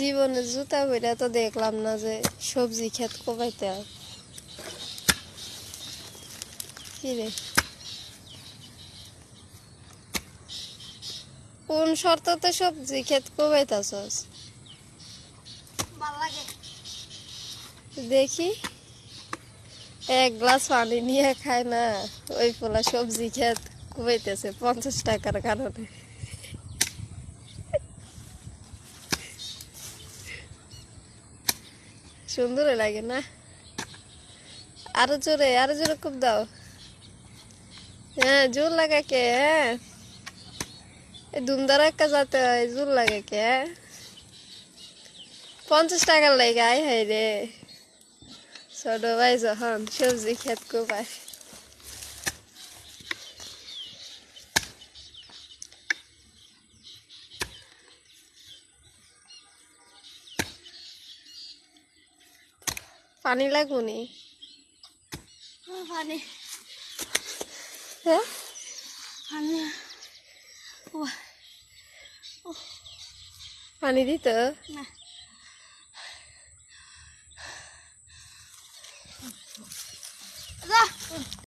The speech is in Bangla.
জীবনে জুতা পরে তো দেখলাম না যে সবজি ক্ষেত কোবাইতে হয়। কি রে, কোন শর্ততে সবজি ক্ষেত কোবাইতাছস? দেখি, এক গ্লাস পানি নিয়ে খায় না, ওই পোলা সবজি ক্ষেত কোবাইতেছে 50 টাকার কারণে। সুন্দর লাগে না? আরো জোরে খুব দাও। হ্যাঁ, জোর লাগা কে? হ্যাঁ, ধুমধার একটা যাতে হয়, জোর লাগে কে? 50 টাকার লাগে, আয় হাই রে। ছোট ভাই যখন সবজি ক্ষেত কোবায়। পানি লাগুনি? পানি হ্যাঁ, পানি পানি দিত না